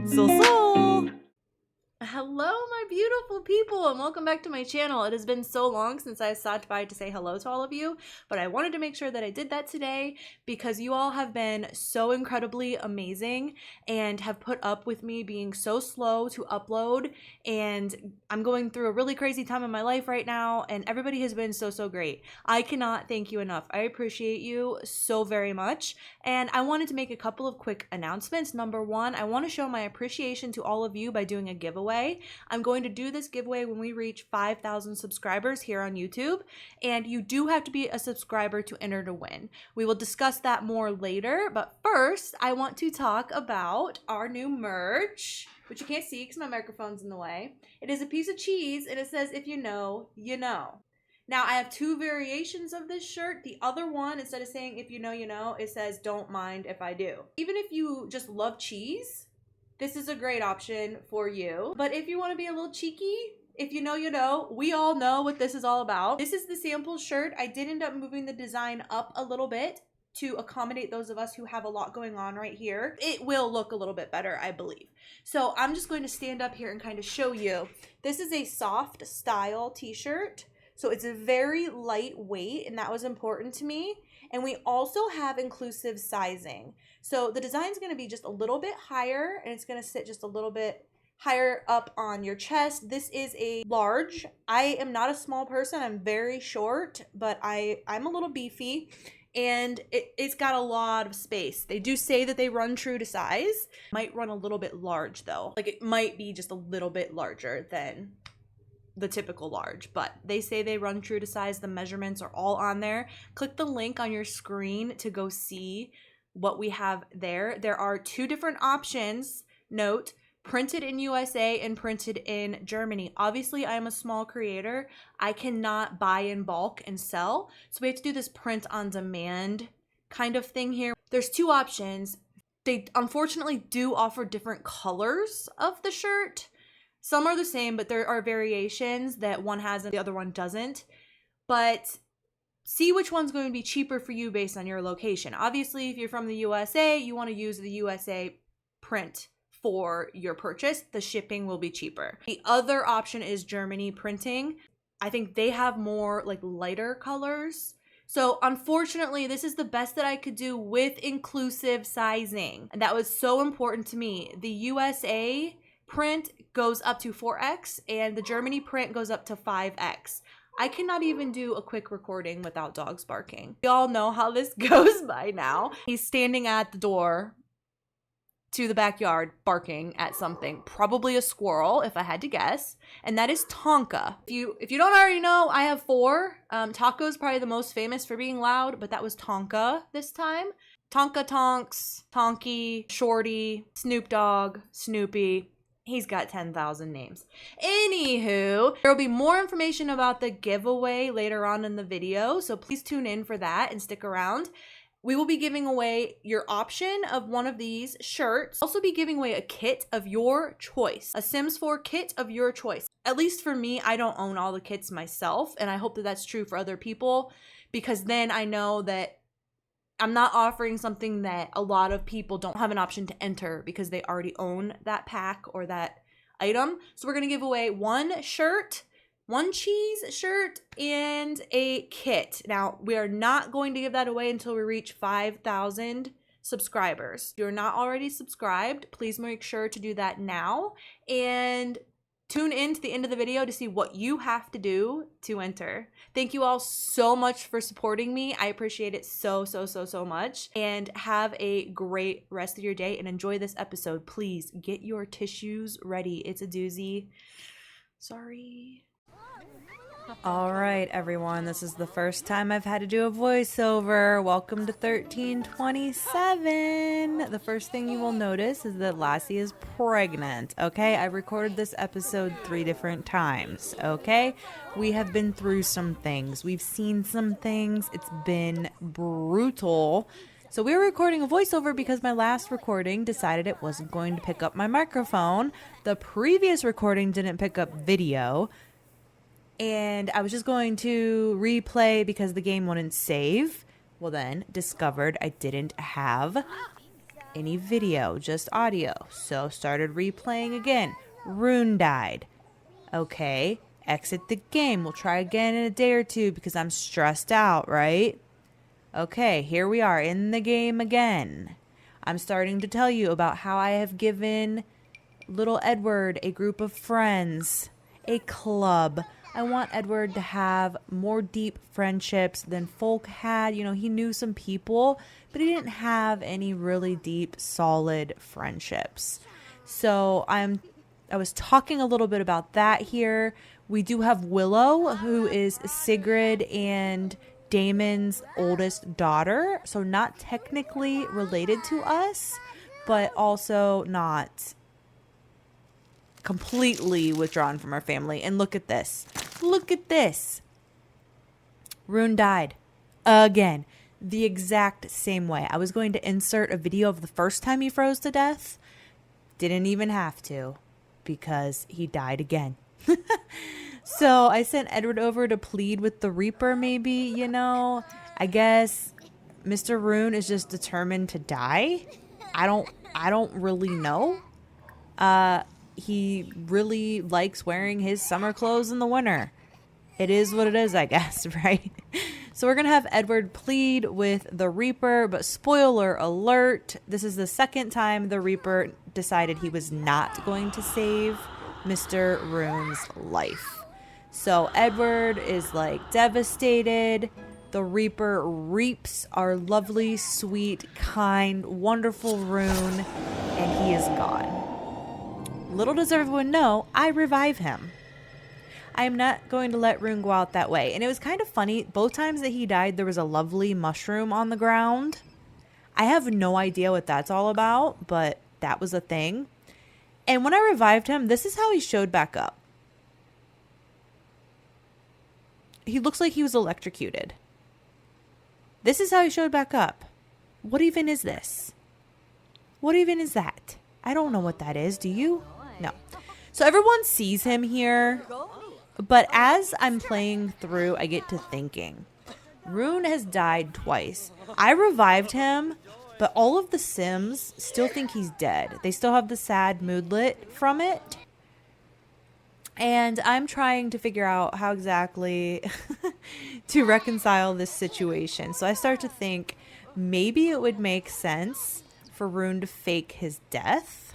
So. Hello, my beautiful people, and welcome back to my channel. It has been so long since I stopped by to say hello to all of you, but I wanted to make sure that I did that today because you all have been so incredibly amazing and have put up with me being so slow to upload, and I'm going through a really crazy time in my life right now, and everybody has been so great. I cannot thank you enough. I appreciate you so very much, and I wanted to make a couple of quick announcements. Number one, I want to show my appreciation to all of you by doing a giveaway. I'm going to do this giveaway when we reach 5,000 subscribers here on YouTube, and you do have to be a subscriber to enter to win. We will discuss that more later, but first I want to talk about our new merch, which you can't see because my microphone's in the way. It is a piece of cheese and it says, "If you know, you know." Now, I have two variations of this shirt. The other one, instead of saying "if you know, you know," it says "don't mind if I do." Even if you just love cheese, this is a great option for you. But if you want to be a little cheeky, if you know, you know, we all know what this is all about. This is the sample shirt. I did end up moving the design up a little bit to accommodate those of us who have a lot going on right here. It will look a little bit better, I believe. So I'm just going to stand up here and kind of show you. This is a soft style t-shirt. So it's a very lightweight, and that was important to me. And we also have inclusive sizing. So the design is going to be just a little bit higher, and it's going to sit just a little bit higher up on your chest. This is a large. I am not a small person. I'm very short, but I'm a little beefy, and it's got a lot of space. They do say that they run true to size. Might run a little bit large though. Like it might be just a little bit larger than the typical large, but they say they run true to size. The measurements are all on there. Click the link on your screen to go see what we have there. There are two different options. Note, printed in USA and printed in Germany. Obviously, I'm a small creator. I cannot buy in bulk and sell, so we have to do this print on demand kind of thing here. There's two options. They unfortunately do offer different colors of the shirt. Some are the same, but there are variations that one has and the other one doesn't. But see which one's going to be cheaper for you based on your location. Obviously, if you're from the USA, you want to use the USA print for your purchase. The shipping will be cheaper. The other option is Germany printing. I think they have more like lighter colors. So unfortunately, this is the best that I could do with inclusive sizing. And that was so important to me. The USA print goes up to 4X and the Germany print goes up to 5X. I cannot even do a quick recording without dogs barking. We all know how this goes by now. He's standing at the door to the backyard barking at something, probably a squirrel if I had to guess, and that is Tonka. If you don't already know, I have four. Taco's probably the most famous for being loud, but that was Tonka this time. Tonka Tonks, Tonky, Shorty, Snoop Dogg, Snoopy. He's got 10,000 names. Anywho, there will be more information about the giveaway later on in the video, so please tune in for that and stick around. We will be giving away your option of one of these shirts. Also be giving away a kit of your choice, a Sims 4 kit of your choice. At least for me, I don't own all the kits myself, and I hope that that's true for other people, because then I know that I'm not offering something that a lot of people don't have an option to enter because they already own that pack or that item. So we're going to give away one shirt, one cheese shirt, and a kit. Now, we are not going to give that away until we reach 5,000 subscribers. If you're not already subscribed, please make sure to do that now. And tune in to the end of the video to see what you have to do to enter. Thank you all so much for supporting me. I appreciate it so much. And have a great rest of your day and enjoy this episode. Please get your tissues ready. It's a doozy. Sorry. All right, everyone, this is the first time I've had to do a voiceover. Welcome to 1327. The first thing you will notice is that Lassie is pregnant, okay? I recorded this episode 3 different times, okay? We have been through some things. We've seen some things. It's been brutal. So we were recording a voiceover because my last recording decided it wasn't going to pick up my microphone. The previous recording didn't pick up video. And I was just going to replay because the game wouldn't save. Well then, discovered I didn't have any video, just audio. So started replaying again. Rune died. Okay, exit the game. We'll try again in a day or two because I'm stressed out, right? Okay, here we are in the game again. I'm starting to tell you about how I have given little Edward a group of friends, a club. I want Edward to have more deep friendships than Folk had. You know, he knew some people, but he didn't have any really deep, solid friendships. So I was talking a little bit about that here. We do have Willow, who is Sigrid and Damon's oldest daughter. So not technically related to us, but also not completely withdrawn from our family. And look at this. Look at this. Rune died again. The exact same way. I was going to insert a video of the first time he froze to death. Didn't even have to because he died again. So I sent Edward over to plead with the Reaper maybe, you know. I guess Mr. Rune is just determined to die. I don't really know. He really likes wearing his summer clothes in the winter. It is what it is, I guess, right? So we're going to have Edward plead with the Reaper, but spoiler alert, this is the second time the Reaper decided he was not going to save Mr. Rune's life. So Edward is like devastated. The Reaper reaps our lovely, sweet, kind, wonderful Rune, and he is gone. Little does everyone know, I revive him. I am not going to let Rune go out that way. And it was kind of funny. Both times that he died, there was a lovely mushroom on the ground. I have no idea what that's all about, but that was a thing. And when I revived him, this is how he showed back up. He looks like he was electrocuted. This is how he showed back up. What even is this? What even is that? I don't know what that is. Do you? No. So everyone sees him here. But as I'm playing through, I get to thinking. Rune has died twice. I revived him, but all of the Sims still think he's dead. They still have the sad moodlet from it. And I'm trying to figure out how exactly to reconcile this situation. So I start to think maybe it would make sense for Rune to fake his death.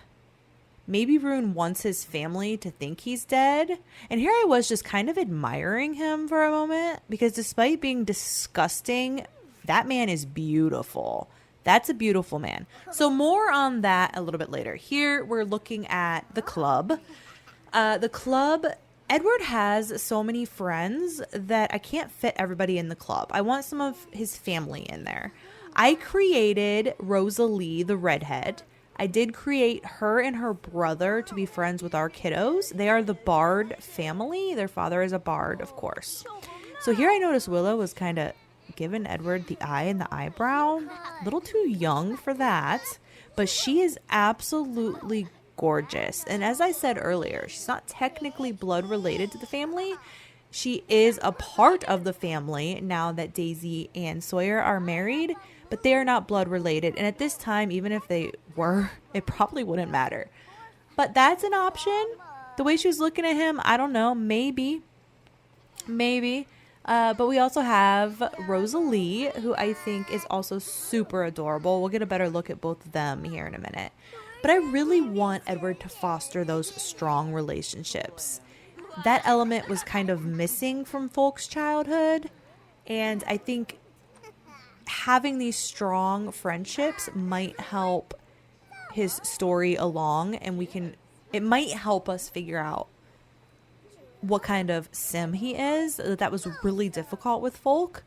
Maybe Rune wants his family to think he's dead. And here I was just kind of admiring him for a moment. Because despite being disgusting, that man is beautiful. That's a beautiful man. So more on that a little bit later. Here we're looking at the club. Edward has so many friends that I can't fit everybody in the club. I want some of his family in there. I created Rosalie, the redhead. I did create her and her brother to be friends with our kiddos. They are the Bard family. Their father is a Bard, of course. So here I noticed Willow was kind of giving Edward the eye and the eyebrow. A little too young for that. But she is absolutely gorgeous. And as I said earlier, she's not technically blood related to the family. She is a part of the family now that Daisy and Sawyer are married, but they are not blood related. And at this time, even if they were, it probably wouldn't matter. But that's an option. The way she was looking at him, I don't know, maybe. But we also have Rosalie, who I think is also super adorable. We'll get a better look at both of them here in a minute. But I really want Edward to foster those strong relationships. That element was kind of missing from Folk's childhood. And I think having these strong friendships might help his story along. And it might help us figure out what kind of sim he is. That was really difficult with Folk.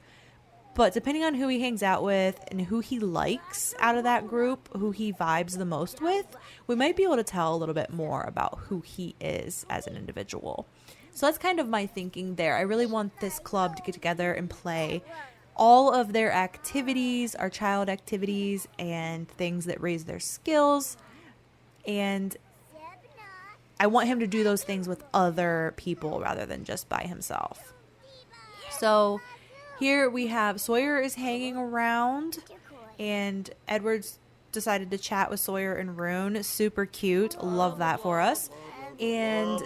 But depending on who he hangs out with and who he likes out of that group, who he vibes the most with, we might be able to tell a little bit more about who he is as an individual. So that's kind of my thinking there. I really want this club to get together and play all of their activities, our child activities, and things that raise their skills. And I want him to do those things with other people rather than just by himself. So here we have Sawyer is hanging around and Edward's decided to chat with Sawyer and Rune. Super cute. Love that for us. And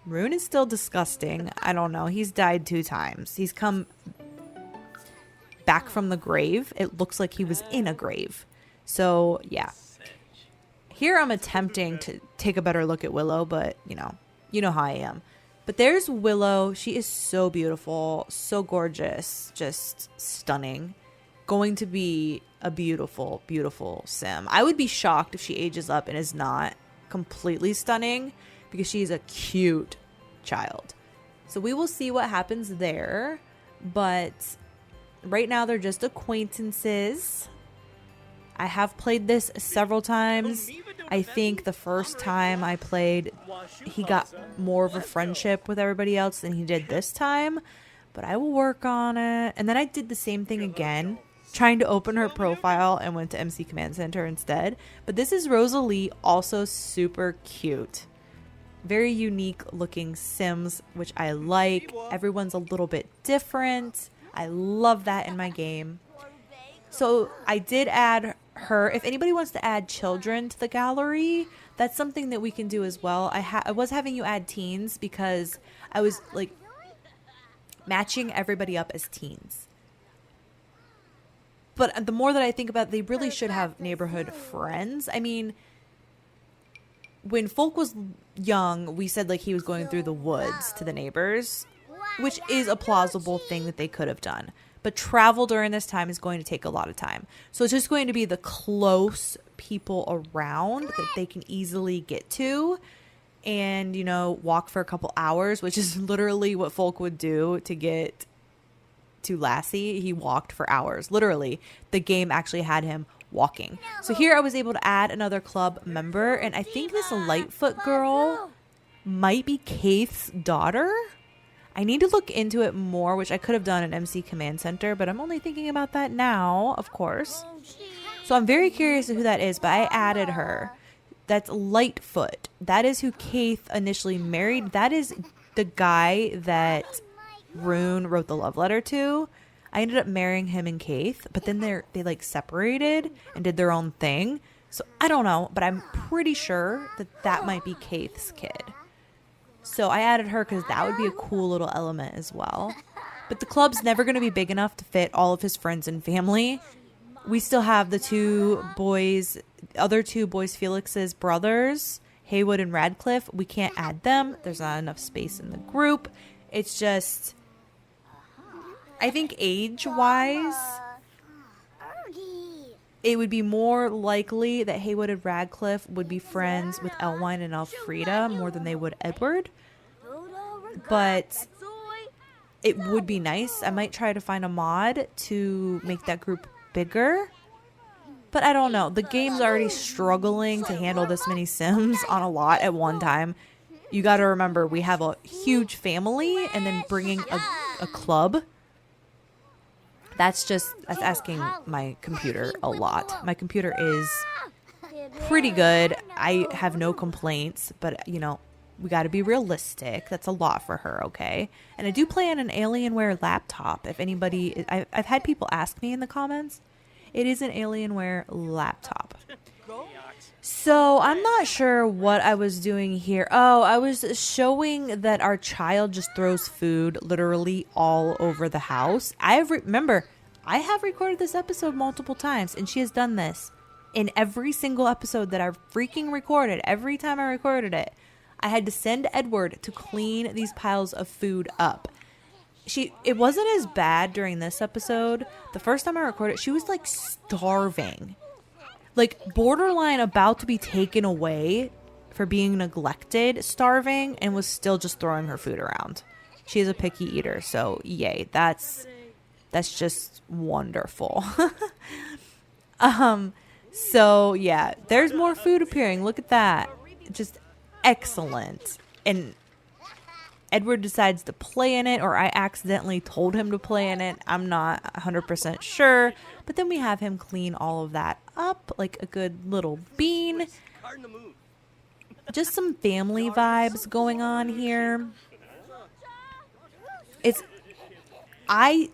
Rune is still disgusting. I don't know. He's died 2 times. He's come back from the grave. It looks like he was in a grave. So, yeah. Here I'm attempting to take a better look at Willow, but, you know how I am. But there's Willow. She is so beautiful, so gorgeous, just stunning. Going to be a beautiful, beautiful sim. I would be shocked if she ages up and is not completely stunning because she's a cute child. So we will see what happens there. But right now they're just acquaintances. I have played this several times. I think the first time I played, he got more of a friendship with everybody else than he did this time. But I will work on it. And then I did the same thing again, trying to open her profile and went to MC Command Center instead. But this is Rosalie, also super cute. Very unique looking Sims, which I like. Everyone's a little bit different. I love that in my game. So I did add her. If anybody wants to add children to the gallery, that's something that we can do as well. I was having you add teens because I was like matching everybody up as teens. But the more that I think about it, they really should have neighborhood friends. I mean, when Folk was young, we said like he was going through the woods to the neighbors, which is a plausible thing that they could have done. But travel during this time is going to take a lot of time. So it's just going to be the close people around that they can easily get to and, walk for a couple hours, which is literally what Folk would do to get to Lassie. He walked for hours. Literally, the game actually had him walking. So here I was able to add another club member, and I think this Lightfoot girl might be Kaith's daughter. I need to look into it more, which I could have done at MC Command Center, but I'm only thinking about that now, of course. So I'm very curious who that is, but I added her. That's Lightfoot. That is who Kaith initially married. That is the guy that Rune wrote the love letter to. I ended up marrying him and Kaith, but then they like separated and did their own thing. So I don't know, but I'm pretty sure that might be Kaith's kid. So I added her because that would be a cool little element as well. But the club's never going to be big enough to fit all of his friends and family. We still have the other two boys, Felix's brothers, Haywood and Radcliffe. We can't add them. There's not enough space in the group. It's just, I think age-wise, it would be more likely that Haywood and Radcliffe would be friends with Elwine and Elfrida more than they would Edward. But it would be nice. I might try to find a mod to make that group bigger. But I don't know. The game's already struggling to handle this many Sims on a lot at one time. You got to remember, we have a huge family, and then bringing a club. That's asking my computer a lot. My computer is pretty good. I have no complaints, but we got to be realistic. That's a lot for her, okay? And I do play on an Alienware laptop. If anybody, I've had people ask me in the comments. It is an Alienware laptop. So I'm not sure what I was doing here. Oh, I was showing that our child just throws food literally all over the house. Remember, I have recorded this episode multiple times, and she has done this in every single episode that I've freaking recorded. Every time I recorded it, I had to send Edward to clean these piles of food up. It wasn't as bad during this episode. The first time I recorded, she was like starving. Like borderline about to be taken away for being neglected, starving, and was still just throwing her food around. She is a picky eater, so yay. That's just wonderful. So yeah, there's more food appearing. Look at that. Just excellent. And Edward decides to play in it, or I accidentally told him to play in it. I'm not 100% sure. But then we have him clean all of that up like a good little bean. Just some family vibes going on here. I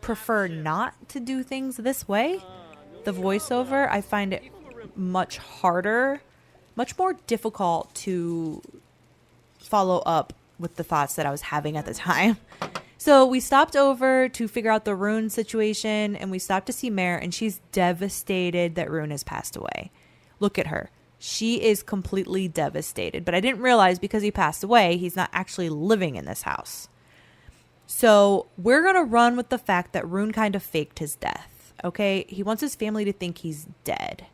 prefer not to do things this way. the voiceover, I find it much harder, much more difficult to follow up with the thoughts that I was having at the time. So we stopped over to figure out the Rune situation, and we stopped to see Mare, and she's devastated that Rune has passed away. Look at her. She is completely devastated. But I didn't realize because he passed away, he's not actually living in this house. So we're going to run with the fact that Rune kind of faked his death. Okay? He wants his family to think he's dead.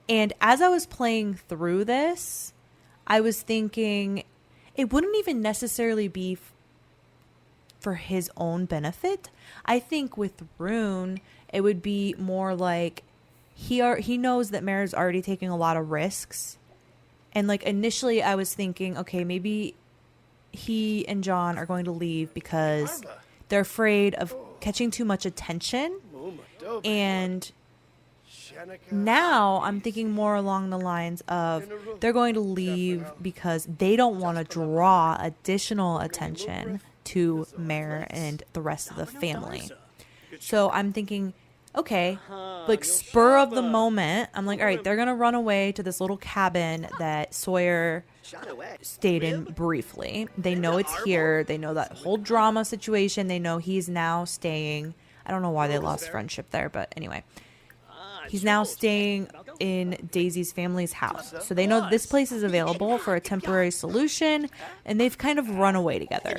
And as I was playing through this, I was thinking it wouldn't even necessarily be for his own benefit. I think with Rune, it would be more like he knows that Mare's already taking a lot of risks. And like initially I was thinking, okay, maybe he and John are going to leave because they're afraid of catching too much attention. And now I'm thinking more along the lines of they're going to leave because they don't want to draw additional attention to Mare and the rest of the family. So I'm thinking, okay, like spur of the moment, I'm like, all right, they're going to run away to this little cabin that Sawyer stayed in briefly. They know it's here. They know that whole drama situation. They know he's now staying. I don't know why they lost friendship there, but anyway. He's now staying in Daisy's family's house. So they know this place is available for a temporary solution, and they've kind of run away together.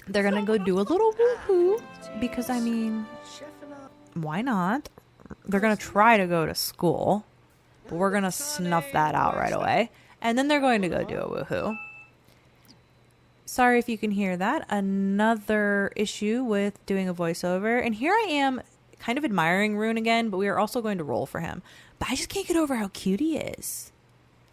They're going to go do a little woohoo because, I mean, why not? They're going to try to go to school, but we're going to snuff that out right away. And then they're going to go do a woohoo. Sorry if you can hear that. Another issue with doing a voiceover. And here I am kind of admiring Rune again, but we are also going to roll for him. But I just can't get over how cute he is.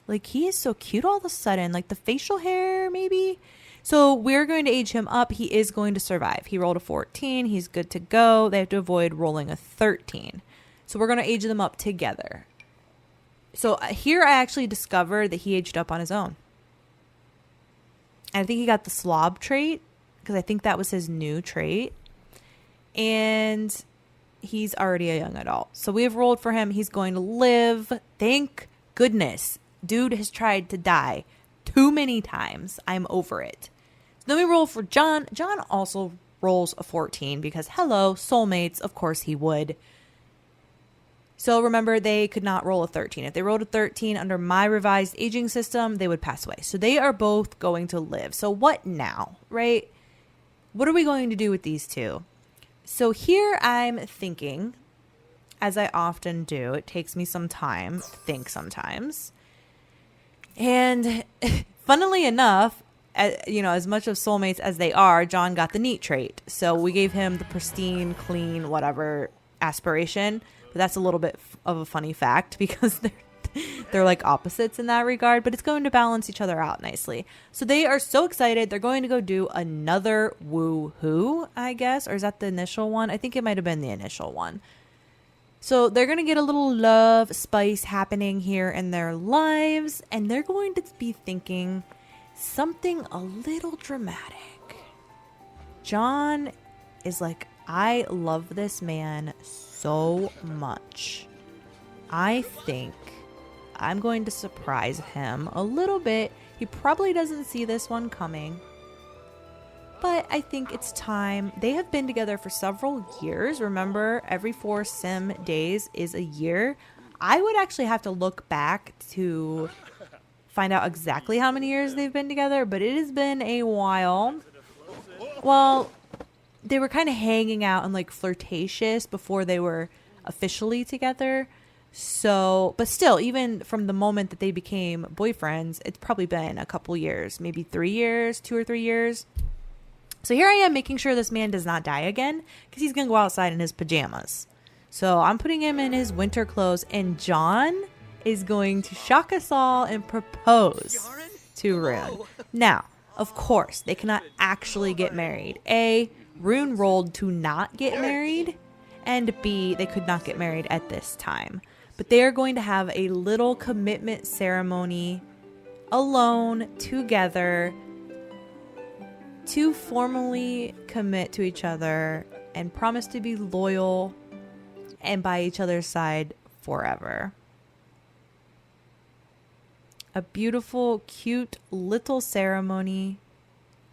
Like, he is so cute all of a sudden. Like, the facial hair, maybe. So we're going to age him up. He is going to survive. He rolled a 14. He's good to go. They have to avoid rolling a 13. So we're going to age them up together. So here I actually discovered that he aged up on his own. And I think he got the slob trait because I think that was his new trait. And he's already a young adult. So we have rolled for him. He's going to live. Thank goodness. Dude has tried to die too many times. I'm over it. So then we roll for John. John also rolls a 14 because, hello, soulmates. Of course he would. So remember, they could not roll a 13. If they rolled a 13 under my revised aging system, they would pass away. So they are both going to live. So what now, right? What are we going to do with these two? So here I'm thinking, as I often do, it takes me some time to think sometimes. And funnily enough, as much of soulmates as they are, John got the neat trait. So we gave him the pristine, clean, whatever aspiration. But that's a little bit of a funny fact because they're like opposites in that regard. But it's going to balance each other out nicely. So they are so excited. They're going to go do another woo-hoo, I guess. Or is that the initial one? I think it might have been the initial one. So they're going to get a little love spice happening here in their lives. And they're going to be thinking something a little dramatic. John is like, I love this man so much. I think I'm going to surprise him a little bit. He probably doesn't see this one coming. But I think it's time. They have been together for several years. Remember, every 4 sim days is a year. I would actually have to look back to find out exactly how many years they've been together, but it has been a while. Well, they were kind of hanging out and like flirtatious before they were officially together. So, but still, even from the moment that they became boyfriends, it's probably been a couple years, maybe 3 years, 2 or 3 years. So here I am making sure this man does not die again because he's going to go outside in his pajamas. So I'm putting him in his winter clothes, and John is going to shock us all and propose to Rune. Now, of course, they cannot actually get married. A, Rune rolled to not get married, and B, they could not get married at this time. But they are going to have a little commitment ceremony alone, together, to formally commit to each other and promise to be loyal and by each other's side forever. A beautiful, cute little ceremony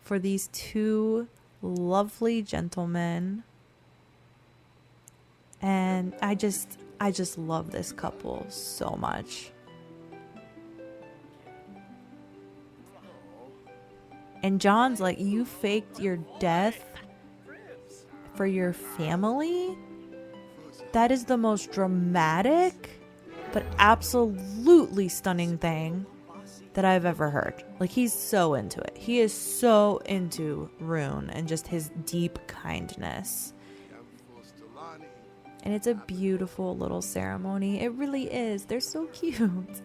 for these two lovely gentlemen. And I just love this couple so much. And John's like, you faked your death for your family? That is the most dramatic but absolutely stunning thing that I've ever heard. Like, he's so into it. He is so into Rune and just his deep kindness. And it's a beautiful little ceremony. It really is. They're so cute.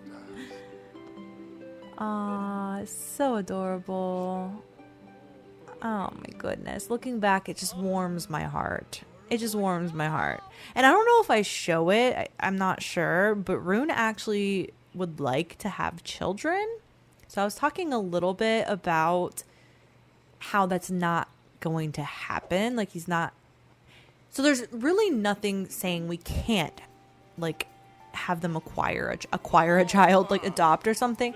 Aw, so adorable. Oh my goodness. Looking back, it just warms my heart. It just warms my heart. And I don't know if I show it. I'm not sure. But Rune actually would like to have children. So I was talking a little bit about how that's not going to happen. Like, he's not. So there's really nothing saying we can't, like, have them acquire a child, like adopt or something.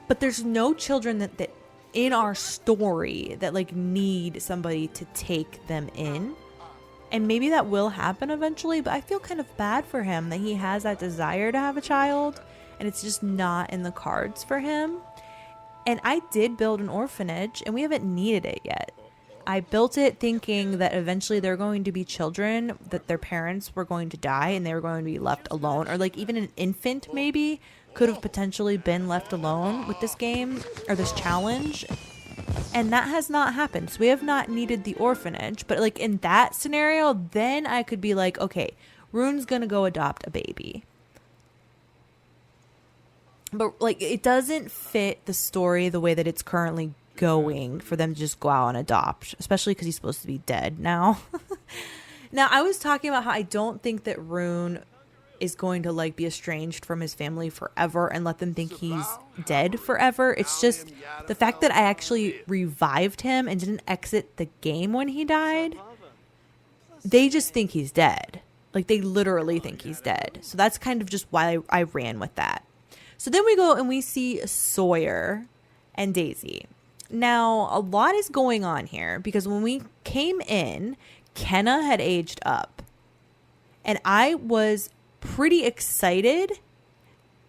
But there's no children that in our story that like need somebody to take them in. And maybe that will happen eventually, but I feel kind of bad for him that he has that desire to have a child and it's just not in the cards for him. And I did build an orphanage and we haven't needed it yet. I built it thinking that eventually there are going to be children that their parents were going to die and they were going to be left alone, or like even an infant maybe could have potentially been left alone with this game or this challenge. And that has not happened. So we have not needed the orphanage. But like in that scenario, then I could be like, okay, Rune's going to go adopt a baby. But like it doesn't fit the story the way that it's currently going for them to just go out and adopt, especially because he's supposed to be dead now. Now, I was talking about how I don't think that Rune is going to like be estranged from his family forever and let them think he's dead forever. It's just the fact that I actually revived him and didn't exit the game when he died. They just think he's dead. Like, they literally think he's dead. So that's kind of just why I ran with that. So then we go and we see Sawyer and Daisy. Now, a lot is going on here because when we came in, Kenna had aged up. And I was pretty excited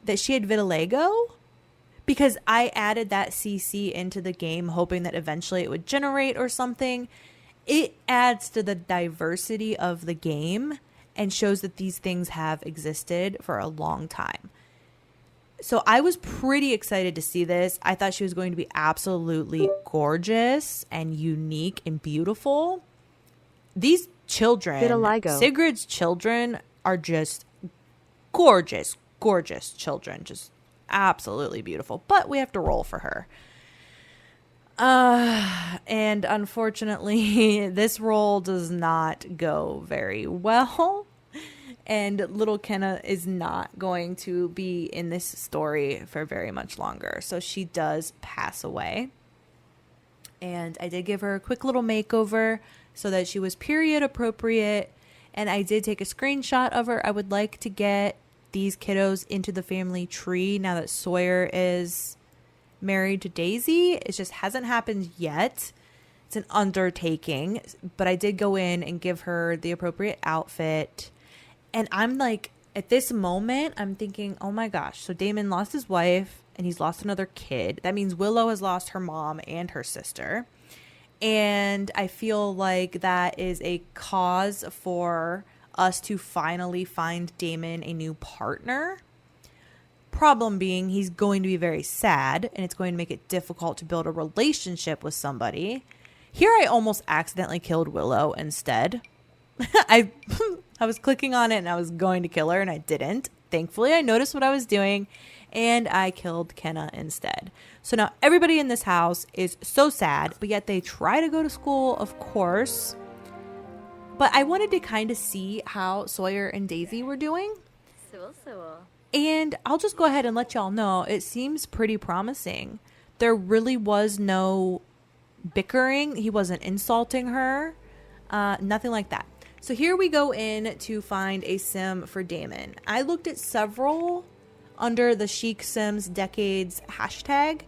that she had vitiligo because I added that CC into the game hoping that eventually it would generate or something. It adds to the diversity of the game and shows that these things have existed for a long time. So I was pretty excited to see this. I thought she was going to be absolutely gorgeous and unique and beautiful. These children, Vitiligo. Sigrid's children, are just gorgeous, gorgeous children. Just absolutely beautiful. But we have to roll for her. And unfortunately, this roll does not go very well. And little Kenna is not going to be in this story for very much longer. So she does pass away. And I did give her a quick little makeover so that she was period appropriate. And I did take a screenshot of her. I would like to get these kiddos into the family tree now that Sawyer is married to Daisy. It just hasn't happened yet. It's an undertaking. But I did go in and give her the appropriate outfit. And I'm like, at this moment, I'm thinking, oh my gosh. So Damon lost his wife and he's lost another kid. That means Willow has lost her mom and her sister. And I feel like that is a cause for us to finally find Damon a new partner. Problem being, he's going to be very sad and it's going to make it difficult to build a relationship with somebody. Here I almost accidentally killed Willow instead. I was clicking on it and I was going to kill her and I didn't. Thankfully, I noticed what I was doing and I killed Kenna instead. So now everybody in this house is so sad, but yet they try to go to school, of course. But I wanted to kind of see how Sawyer and Daisy were doing. And I'll just go ahead and let y'all know, it seems pretty promising. There really was no bickering. He wasn't insulting her. Nothing like that. So here we go in to find a sim for Damon. I looked at several under the Chic Sims Decades hashtag.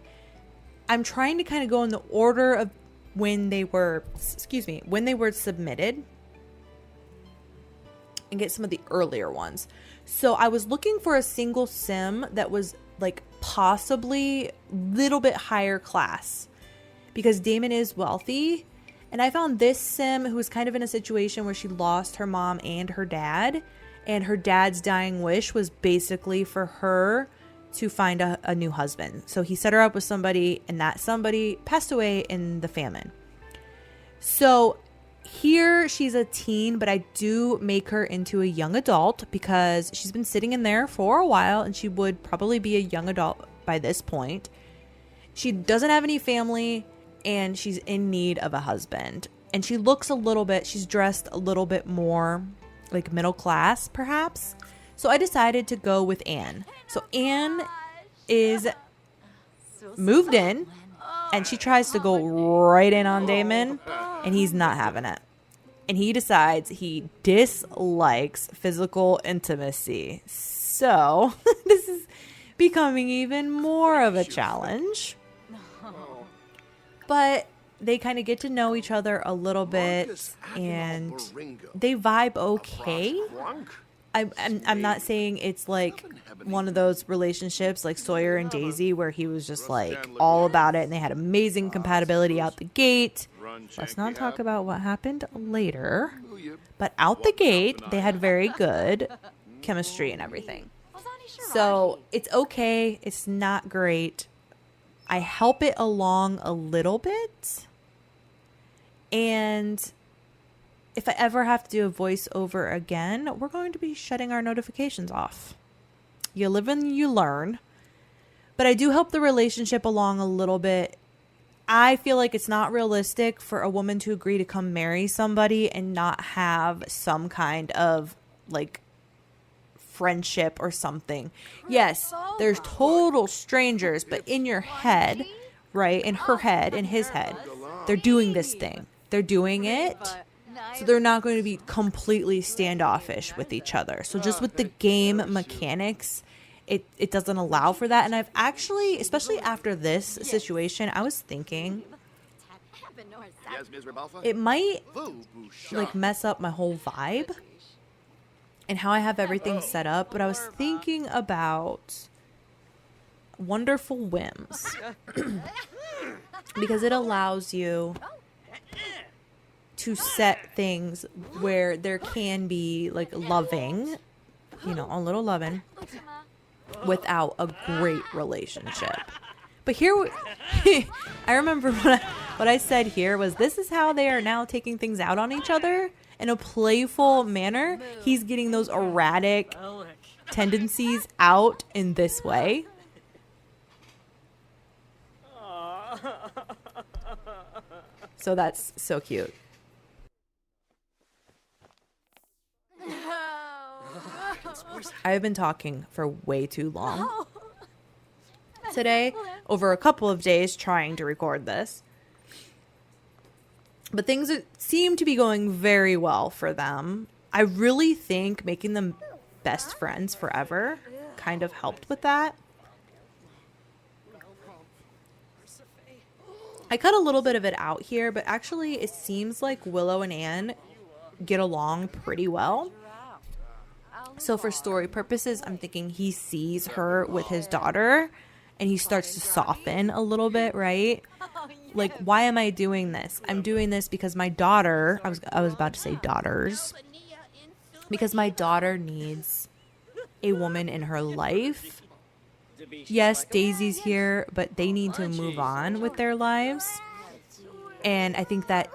I'm trying to kind of go in the order of when they were submitted and get some of the earlier ones. So I was looking for a single sim that was like possibly a little bit higher class because Damon is wealthy. And I found this sim who was kind of in a situation where she lost her mom and her dad. And her dad's dying wish was basically for her to find a new husband. So he set her up with somebody, and that somebody passed away in the famine. So here she's a teen, but I do make her into a young adult because she's been sitting in there for a while, and she would probably be a young adult by this point. She doesn't have any family, and she's in need of a husband. And she looks she's dressed a little bit more like middle class, perhaps. So I decided to go with Anne. So Anne is moved in, and she tries to go right in on Damon, and he's not having it. And he decides he dislikes physical intimacy. So this is becoming even more of a challenge. But they kind of get to know each other a little bit, and they vibe okay. I'm not saying it's like one of those relationships like Sawyer and Daisy where he was just like all about it and they had amazing compatibility out the gate. Let's not talk about what happened later. But out the gate, they had very good chemistry and everything. So it's okay. It's not great. I help it along a little bit. And if I ever have to do a voiceover again, we're going to be shutting our notifications off. You live and you learn. But I do help the relationship along a little bit. I feel like it's not realistic for a woman to agree to come marry somebody and not have some kind of like friendship or something. Yes, there's total strangers, but in your head, right? In her head, in his head, they're doing this thing. They're doing it. So they're not going to be completely standoffish with each other. So just with the game mechanics, it doesn't allow for that. And I've actually, especially after this situation, I was thinking it might like mess up my whole vibe and how I have everything set up. But I was thinking about Wonderful Whims because it allows you to set things where there can be like loving, you know, a little loving without a great relationship. But here, I remember what I said here was this is how they are now taking things out on each other in a playful manner. He's getting those erratic tendencies out in this way. So that's so cute. I've been talking for way too long today, over a couple of days trying to record this. But things seem to be going very well for them. I really think making them best friends forever kind of helped with that. I cut a little bit of it out here, but actually it seems like Willow and Anne get along pretty well. So for story purposes, I'm thinking he sees her with his daughter and he starts to soften a little bit, right? Like, why am I doing this? I'm doing this because my daughter, I was about to say daughters, because my daughter needs a woman in her life. Yes, Daisy's here, but they need to move on with their lives. And I think that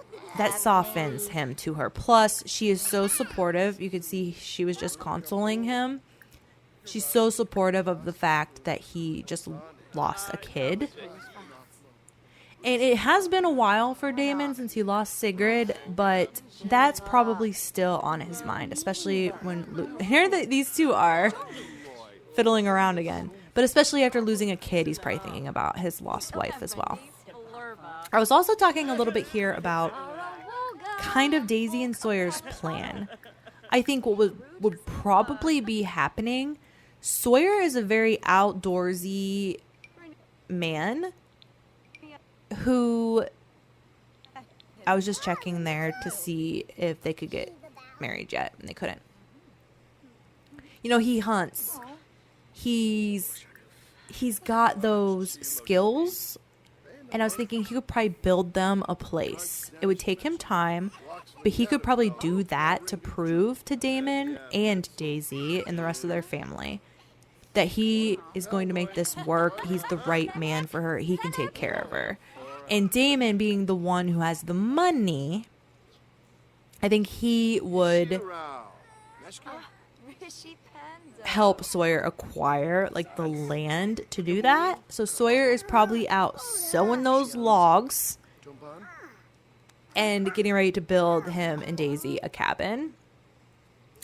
softens him to her. Plus, she is so supportive. You could see she was just consoling him. She's so supportive of the fact that he just lost a kid. And it has been a while for Damon since he lost Sigrid, but that's probably still on his mind, especially when here these two are fiddling around again. But especially after losing a kid, he's probably thinking about his lost wife as well. I was also talking a little bit here about kind of Daisy and Sawyer's plan. I think what would probably be happening, Sawyer is a very outdoorsy man who, I was just checking there to see if they could get married yet, and they couldn't. You know, he hunts. He's got those skills, and I was thinking he could probably build them a place. It would take him time, but he could probably do that to prove to Damon and Daisy and the rest of their family that he is going to make this work. He's the right man for her. He can take care of her. And Damon, being the one who has the money, I think he would help Sawyer acquire like the land to do that. So Sawyer is probably out sewing those logs and getting ready to build him and Daisy a cabin.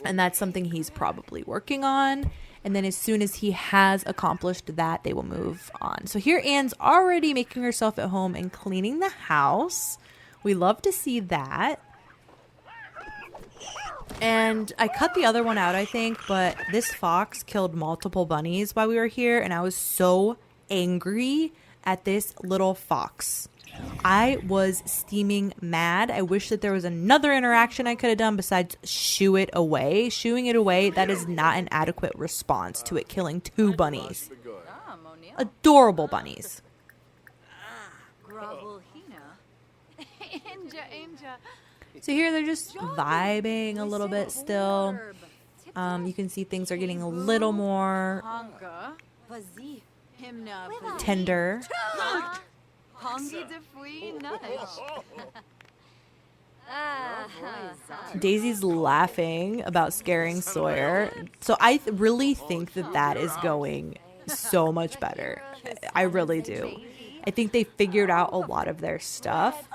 And that's something he's probably working on. And then as soon as he has accomplished that, they will move on. So here Anne's already making herself at home and cleaning the house. We love to see that. And I cut the other one out, I think, but this fox killed multiple bunnies while we were here, and I was so angry at this little fox. I was steaming mad. I wish that there was another interaction I could have done besides shoo it away. Shooing it away, that is not an adequate response to it killing 2 bunnies. Adorable bunnies. So here they're just vibing a little bit still. You can see things are getting a little more tender. Daisy's laughing about scaring Sawyer. So I really think that is going so much better. I really do. I think they figured out a lot of their stuff.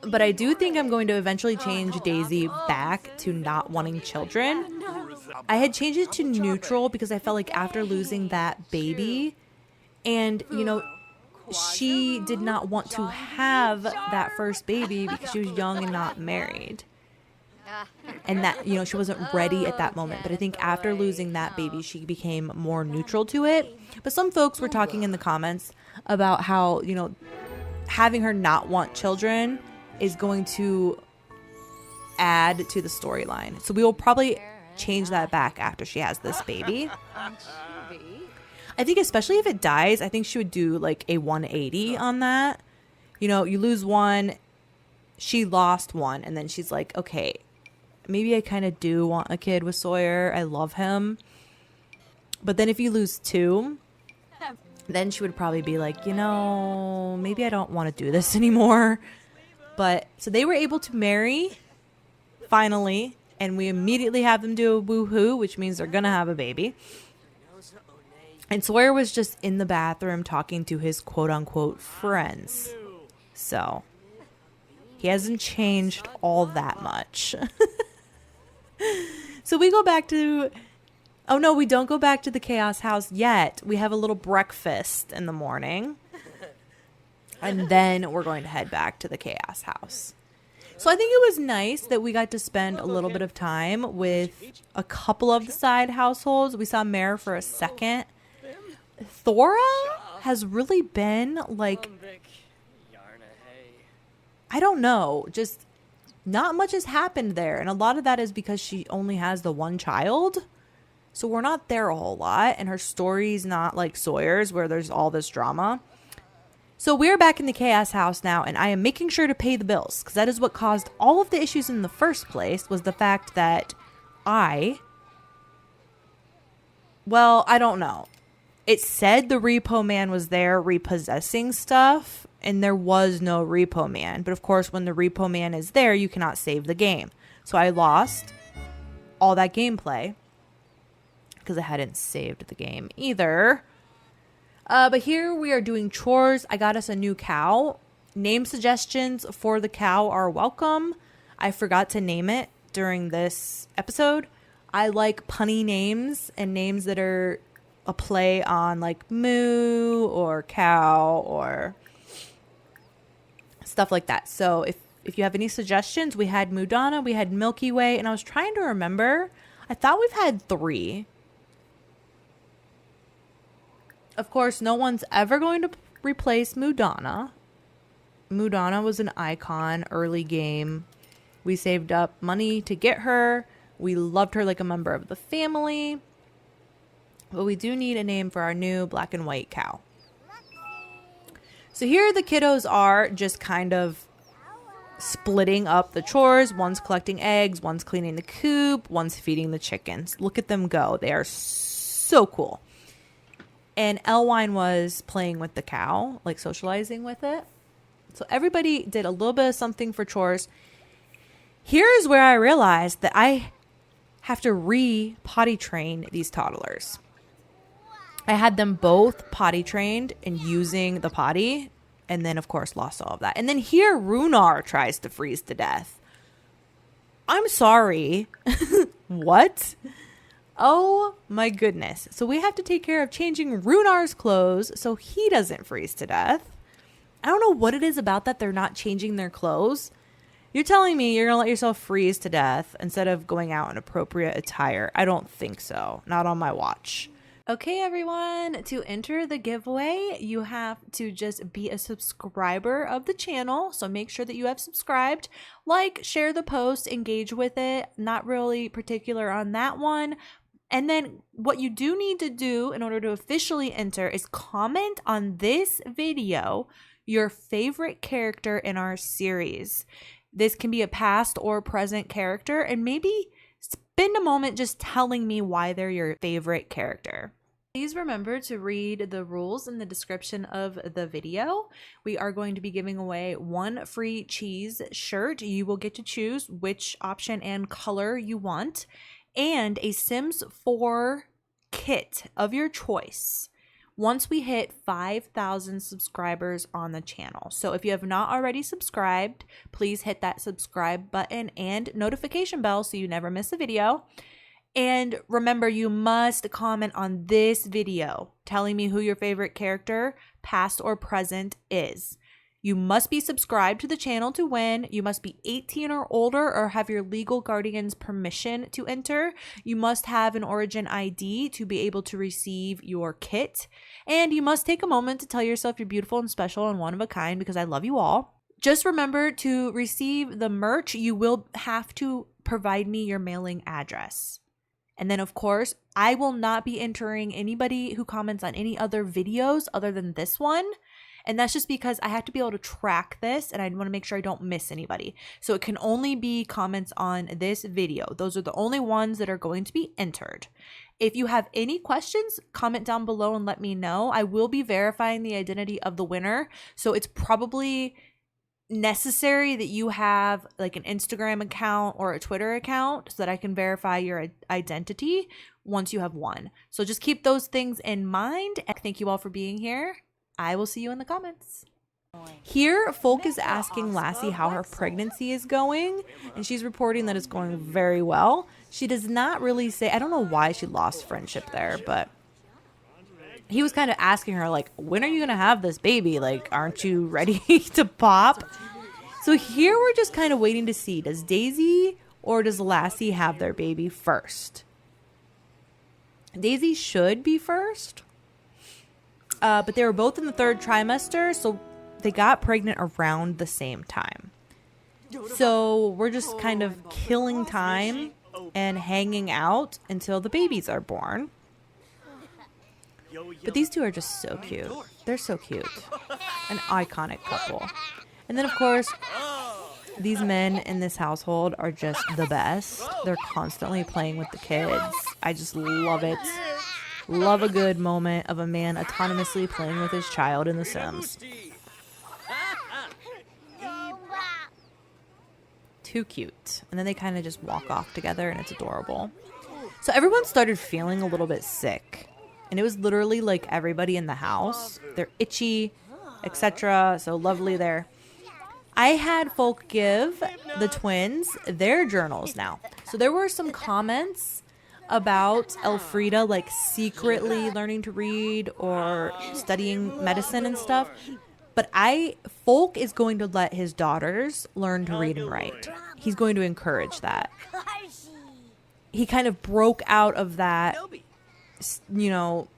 But I do think I'm going to eventually change Daisy back to not wanting children. I had changed it to neutral because I felt like after losing that baby, and, you know, she did not want to have that first baby because she was young and not married. And that, you know, she wasn't ready at that moment. But I think after losing that baby, she became more neutral to it. But some folks were talking in the comments about how, you know, having her not want children is going to add to the storyline. So we will probably change that back after she has this baby. I think especially if it dies, I think she would do like a 180 on that. You know, you lose one, she lost one, and then she's like, okay, maybe I kind of do want a kid with Sawyer. I love him. But then if you lose 2, then she would probably be like, you know, maybe I don't want to do this anymore. But so they were able to marry finally, and we immediately have them do a woohoo, which means they're going to have a baby. And Sawyer was just in the bathroom talking to his quote unquote friends. So he hasn't changed all that much. So we go back to, oh no, we don't go back to the chaos house yet. We have a little breakfast in the morning. And then we're going to head back to the chaos house. So I think it was nice that we got to spend a little bit of time with a couple of the side households. We saw Mare for a second. Thora has really been like, I don't know, just not much has happened there. And a lot of that is because she only has the one child. So we're not there a whole lot. And her story's not like Sawyer's where there's all this drama. So we're back in the chaos house now, and I am making sure to pay the bills because that is what caused all of the issues in the first place, was the fact that I don't know. It said the repo man was there repossessing stuff, and there was no repo man. But of course, when the repo man is there, you cannot save the game. So I lost all that gameplay because I hadn't saved the game either. But here we are doing chores. I got us a new cow. Name suggestions for the cow are welcome. I forgot to name it during this episode. I like punny names and names that are a play on like moo or cow or stuff like that. So if if you have any suggestions, we had Mudana, we had Milky Way, and I was trying to remember. I thought we've had 3. Of course, no one's ever going to replace Mudana. Mudana was an icon early game. We saved up money to get her. We loved her like a member of the family. But we do need a name for our new black and white cow. So here the kiddos are just kind of splitting up the chores. One's collecting eggs, one's cleaning the coop, one's feeding the chickens. Look at them go. They are so cool. And Elwine was playing with the cow, like socializing with it. So everybody did a little bit of something for chores. Here's where I realized that I have to re-potty train these toddlers. I had them both potty trained and using the potty, and then of course lost all of that. And then here Runar tries to freeze to death. I'm sorry. What? Oh my goodness. So we have to take care of changing Runar's clothes so he doesn't freeze to death. I don't know what it is about that they're not changing their clothes. You're telling me you're going to let yourself freeze to death instead of going out in appropriate attire? I don't think so. Not on my watch. Okay, everyone, to enter the giveaway, you have to just be a subscriber of the channel. So make sure that you have subscribed, like, share the post, engage with it. Not really particular on that one. And then what you do need to do in order to officially enter is comment on this video your favorite character in our series. This can be a past or present character, and maybe spend a moment just telling me why they're your favorite character. Please remember to read the rules in the description of the video. We are going to be giving away 1 free cheese shirt. You will get to choose which option and color you want, and a Sims 4 kit of your choice once we hit 5,000 subscribers on the channel. So if you have not already subscribed, please hit that subscribe button and notification bell so you never miss a video. And remember, you must comment on this video telling me who your favorite character, past or present, is. You must be subscribed to the channel to win. You must be 18 or older or have your legal guardian's permission to enter. You must have an Origin ID to be able to receive your kit. And you must take a moment to tell yourself you're beautiful and special and one of a kind, because I love you all. Just remember, to receive the merch, you will have to provide me your mailing address. And then, of course, I will not be entering anybody who comments on any other videos other than this one. And that's just because I have to be able to track this, and I want to make sure I don't miss anybody. So it can only be comments on this video. Those are the only ones that are going to be entered. If you have any questions, comment down below and let me know. I will be verifying the identity of the winner. So it's probably necessary that you have like an Instagram account or a Twitter account so that I can verify your identity once you have won. So just keep those things in mind. And thank you all for being here. I will see you in the comments. Here, Folk is asking Lassie how her pregnancy is going, and she's reporting that it's going very well. She does not really say, I don't know why she lost friendship there, but he was kind of asking her, like, when are you going to have this baby? Like, aren't you ready to pop? So here we're just kind of waiting to see, does Daisy or does Lassie have their baby first? Daisy should be first. But they were both in the 3rd trimester, so they got pregnant around the same time. So we're just kind of killing time and hanging out until the babies are born. But these two are just so cute. They're so cute. An iconic couple. And then, of course, these men in this household are just the best. They're constantly playing with the kids. I just love it. Love a good moment of a man autonomously playing with his child in The Sims. Too cute. And then they kind of just walk off together and it's adorable. So everyone started feeling a little bit sick. And it was literally like everybody in the house. They're itchy, etc. So lovely there. I had Folk give the twins their journals now. So there were some comments about Elfrida like secretly learning to read or studying medicine and stuff. But Folk is going to let his daughters learn to read and write. He's going to encourage that. He kind of broke out of that, you know,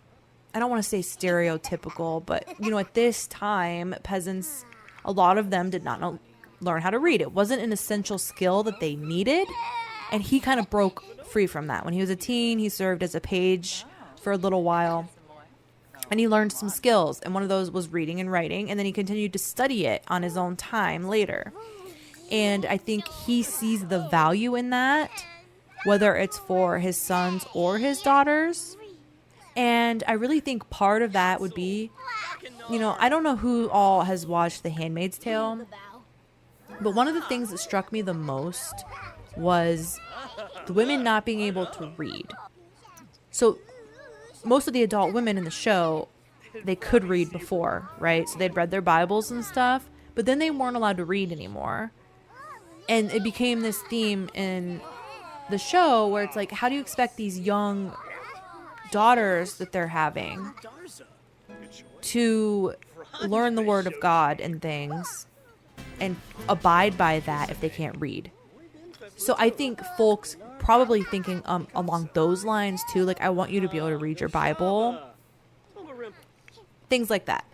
I don't want to say stereotypical, but, you know, at this time, peasants, a lot of them did not learn how to read. It wasn't an essential skill that they needed. And he kind of broke free from that. When he was a teen, he served as a page for a little while. And he learned some skills. And one of those was reading and writing. And then he continued to study it on his own time later. And I think he sees the value in that, whether it's for his sons or his daughters. And I really think part of that would be, you know, I don't know who all has watched The Handmaid's Tale, but one of the things that struck me the most was the women not being able to read. So most of the adult women in the show, they could read before, right? So they'd read their Bibles and stuff, but then they weren't allowed to read anymore. And it became this theme in the show where it's like, how do you expect these young daughters that they're having to learn the word of God and things and abide by that if they can't read? So I think folks probably thinking along those lines too, like, I want you to be able to read your Bible, things like that.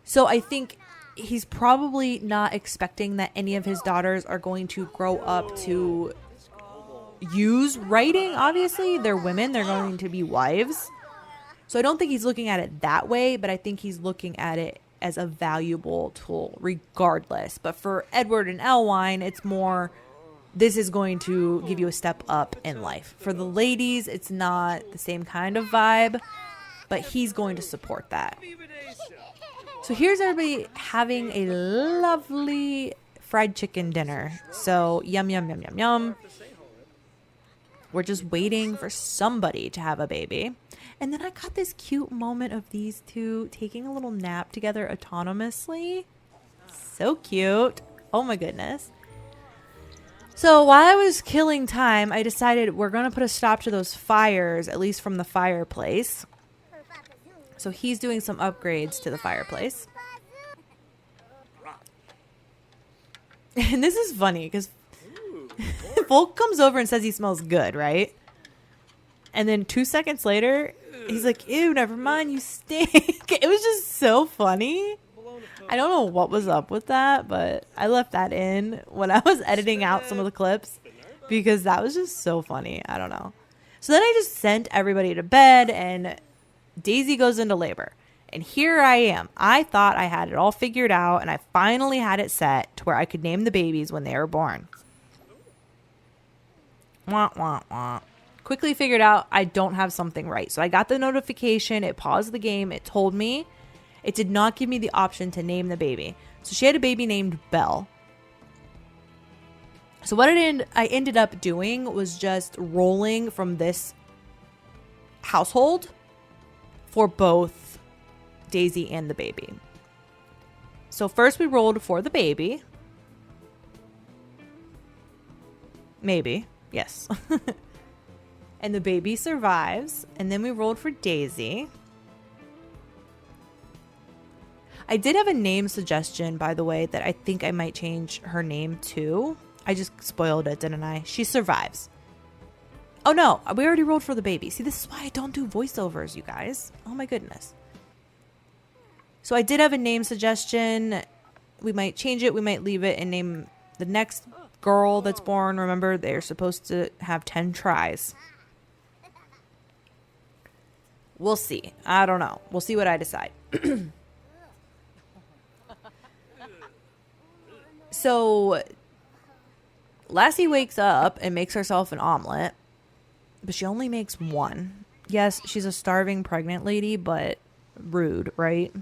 So I think he's probably not expecting that any of his daughters are going to grow up to use writing. Obviously, they're women, they're going to be wives. So I don't think he's looking at it that way, but I think he's looking at it as a valuable tool regardless. But for Edward and Elwine, it's more, this is going to give you a step up in life. For the ladies, it's not the same kind of vibe, but he's going to support that. So here's everybody having a lovely fried chicken dinner. So yum, yum, yum, yum, yum. We're just waiting for somebody to have a baby. And then I got this cute moment of these two taking a little nap together autonomously. So cute. Oh my goodness. So while I was killing time, I decided we're going to put a stop to those fires, at least from the fireplace. So he's doing some upgrades to the fireplace. And this is funny because Volk comes over and says he smells good, right? And then 2 seconds later, he's like, ew, never mind, you stink. It was just so funny. I don't know what was up with that, but I left that in when I was editing out some of the clips because that was just so funny. I don't know. So then I just sent everybody to bed and Daisy goes into labor. And here I am. I thought I had it all figured out and I finally had it set to where I could name the babies when they were born. Wah, wah, wah. Quickly figured out I don't have something right. So I got the notification. It paused the game. It told me. It did not give me the option to name the baby. So she had a baby named Belle. So what I ended up doing was just rolling from this household for both Daisy and the baby. So first we rolled for the baby. Maybe. Yes. And the baby survives. And then we rolled for Daisy. I did have a name suggestion, by the way, that I think I might change her name to. I just spoiled it, didn't I? She survives. Oh, no. We already rolled for the baby. See, this is why I don't do voiceovers, you guys. Oh, my goodness. So I did have a name suggestion. We might change it. We might leave it and name the next girl that's born. Remember, they're supposed to have 10 tries. We'll see. I don't know. We'll see what I decide. So Lassie wakes up and makes herself an omelet, but she only makes one. Yes, she's a starving pregnant lady, but rude, right?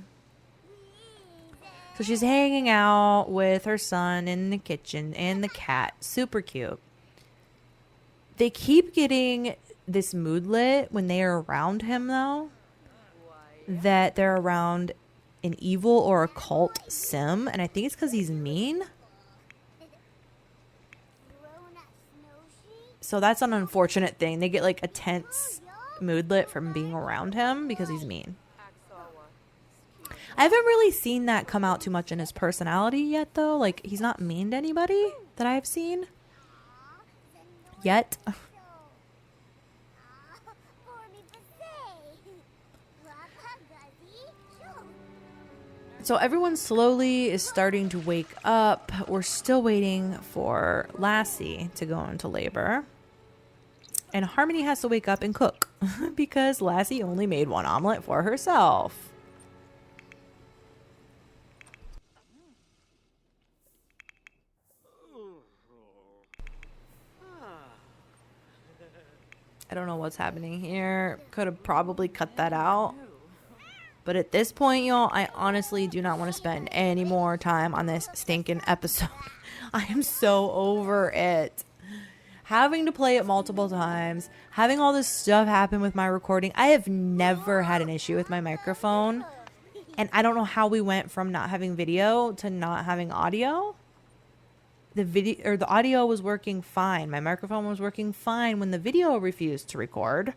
So she's hanging out with her son in the kitchen and the cat. Super cute. They keep getting this moodlet when they are around him, though, that they're around an evil or occult sim, and I think it's because he's mean. So that's an unfortunate thing. They get like a tense moodlet from being around him because he's mean. I haven't really seen that come out too much in his personality yet, though. Like, he's not mean to anybody that I've seen yet. So everyone slowly is starting to wake up. We're still waiting for Lassie to go into labor. And Harmony has to wake up and cook because Lassie only made one omelet for herself. I don't know what's happening here. Could have probably cut that out. But at this point, y'all, I honestly do not want to spend any more time on this stinking episode. I am so over it. Having to play it multiple times, having all this stuff happen with my recording. I have never had an issue with my microphone. And I don't know how we went from not having video to not having audio. The audio was working fine. My microphone was working fine when the video refused to record.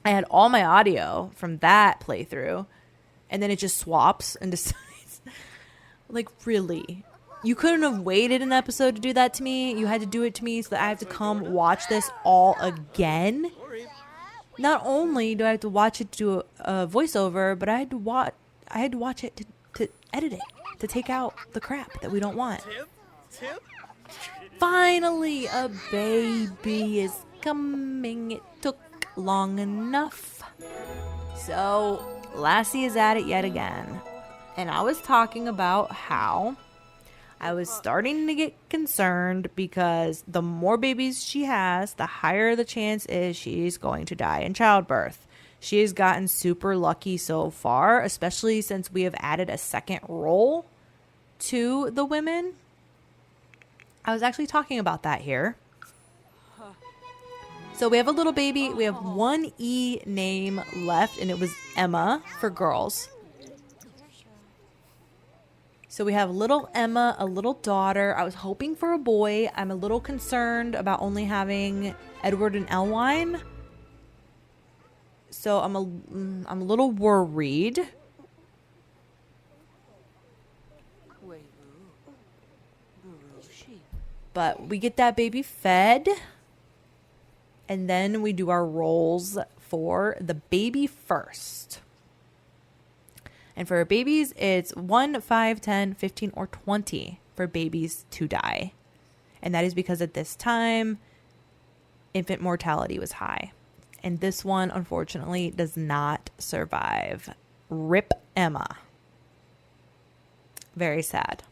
I had all my audio from that playthrough, and then it just swaps and decides. Like, really? You couldn't have waited an episode to do that to me? You had to do it to me so that I have to come watch this all again? Not only do I have to watch it to do a voiceover, but I had to watch it to edit it, to take out the crap that we don't want. Finally, a baby is coming. It took long enough. So Lassie is at it yet again, and I was talking about how I was starting to get concerned because the more babies she has, the higher the chance is she's going to die in childbirth. She has gotten super lucky so far, especially since we have added a second role to the women. I was actually talking about that here. So we have a little baby. We have one E name left, and it was Emma for girls. So we have little Emma, a little daughter. I was hoping for a boy. I'm a little concerned about only having Edward and Elwine. So I'm a little worried. But we get that baby fed. And then we do our roles for the baby first. And for babies, it's 1, 5, 10, 15, or 20 for babies to die. And that is because at this time, infant mortality was high. And this one, unfortunately, does not survive. Rip Emma. Very sad.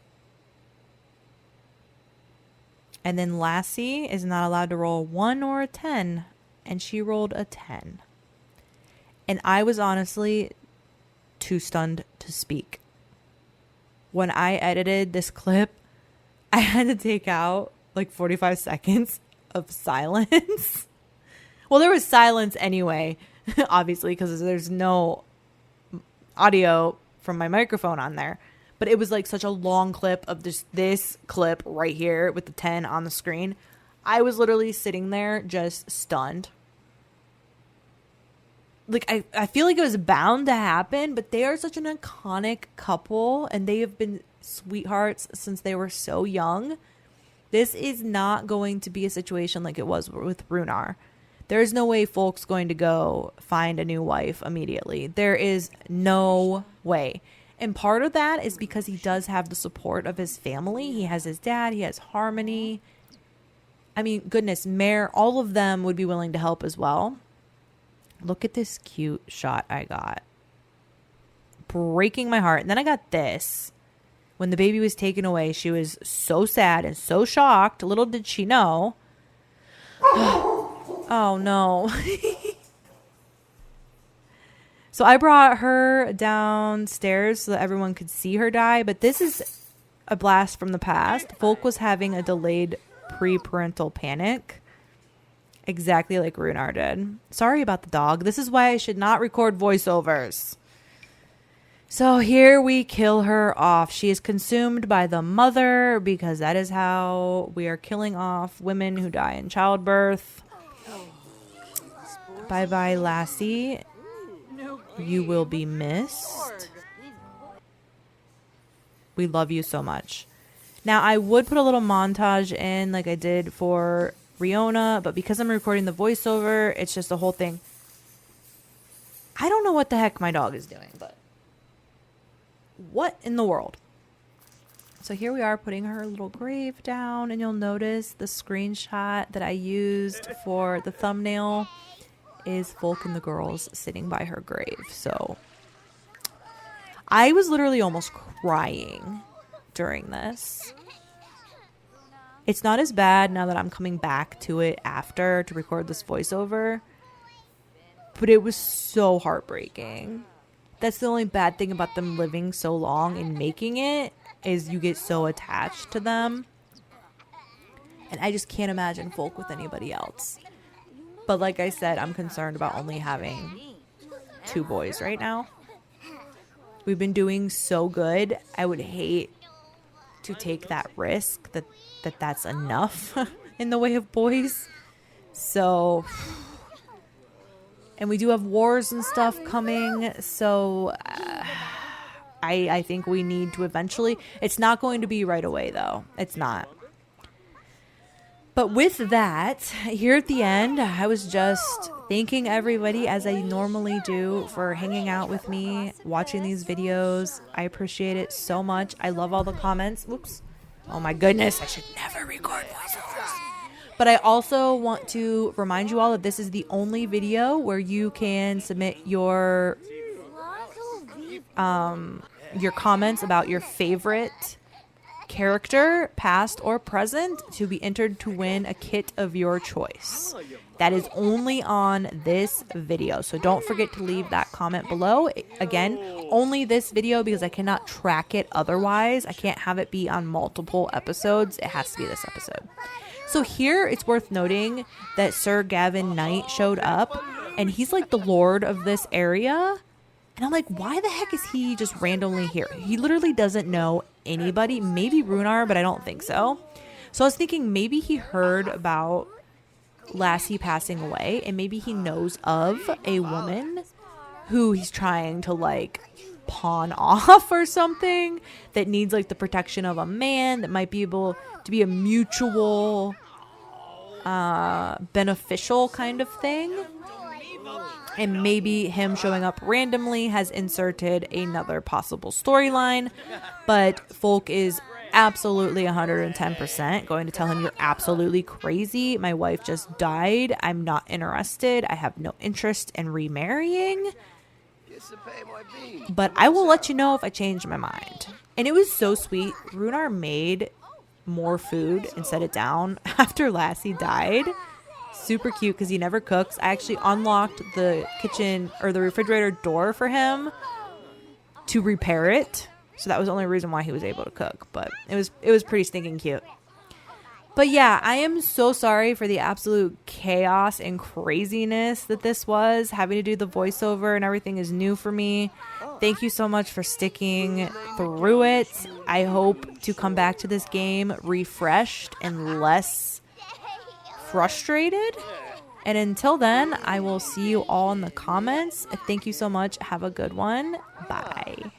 And then Lassie is not allowed to roll 1 or a 10. And she rolled a 10. And I was honestly too stunned to speak. When I edited this clip, I had to take out like 45 seconds of silence. Well, there was silence anyway, obviously, because there's no audio from my microphone on there. But it was like such a long clip of just this clip right here with the 10 on the screen. I was literally sitting there just stunned. Like, I feel like it was bound to happen, but they are such an iconic couple, and they have been sweethearts since they were so young. This is not going to be a situation like it was with Runar. There is no way Folk's going to go find a new wife immediately. There is no way. And part of that is because he does have the support of his family. He has his dad. He has Harmony. I mean, goodness, Mare, all of them would be willing to help as well. Look at this cute shot I got. Breaking my heart. And then I got this. When the baby was taken away, she was so sad and so shocked. Little did she know. Oh, no. So I brought her downstairs so that everyone could see her die. But this is a blast from the past. Folk was having a delayed pre-parental panic. Exactly like Runar did. Sorry about the dog. This is why I should not record voiceovers. So here we kill her off. She is consumed by the mother because that is how we are killing off women who die in childbirth. Bye-bye, Lassie. You will be missed. We love you so much. Now, I would put a little montage in like I did for Riona, but because I'm recording the voiceover, it's just the whole thing. I don't know what the heck my dog is doing, but what in the world? So here we are putting her little grave down, and you'll notice the screenshot that I used for the thumbnail is Folk and the girls sitting by her grave. So I was literally almost crying during this. It's not as bad now that I'm coming back to it after to record this voiceover, but it was so heartbreaking. That's the only bad thing about them living so long and making it, is you get so attached to them. And I just can't imagine Folk with anybody else. But like I said, I'm concerned about only having 2 boys right now. We've been doing so good. I would hate to take that risk that's enough in the way of boys. So, and we do have wars and stuff coming. So I think we need to eventually, it's not going to be right away though. It's not. But with that, here at the end, I was just thanking everybody, as I normally do, for hanging out with me, watching these videos. I appreciate it so much. I love all the comments. Oops. Oh my goodness, I should never record voiceovers. But I also want to remind you all that this is the only video where you can submit your comments about your favorite character, past or present, to be entered to win a kit of your choice. That is only on this video, so don't forget to leave that comment below. Again, only this video, because I cannot track it otherwise. I can't have it be on multiple episodes. It has to be this episode. So here, it's worth noting that Sir Gavin Knight showed up, and he's like the lord of this area. And I'm like, why the heck is he just randomly here? He literally doesn't know anybody. Maybe Runar, but I don't think so. So I was thinking maybe he heard about Lassie passing away, and maybe he knows of a woman who he's trying to like pawn off or something, that needs like the protection of a man, that might be able to be a mutual beneficial kind of thing. And maybe him showing up randomly has inserted another possible storyline. But Folk is absolutely 110% going to tell him, you're absolutely crazy. My wife just died. I'm not interested. I have no interest in remarrying. But I will let you know if I change my mind. And it was so sweet. Runar made more food and set it down after Lassie died. Super cute, because he never cooks. I actually unlocked the kitchen or the refrigerator door for him to repair it, so that was the only reason why he was able to cook. But it was pretty stinking cute. But yeah, I am so sorry for the absolute chaos and craziness that this was. Having to do the voiceover and everything is new for me. Thank you so much for sticking through it. I hope to come back to this game refreshed and less frustrated. And until then, I will see you all in the comments. Thank you so much. Have a good one. Bye.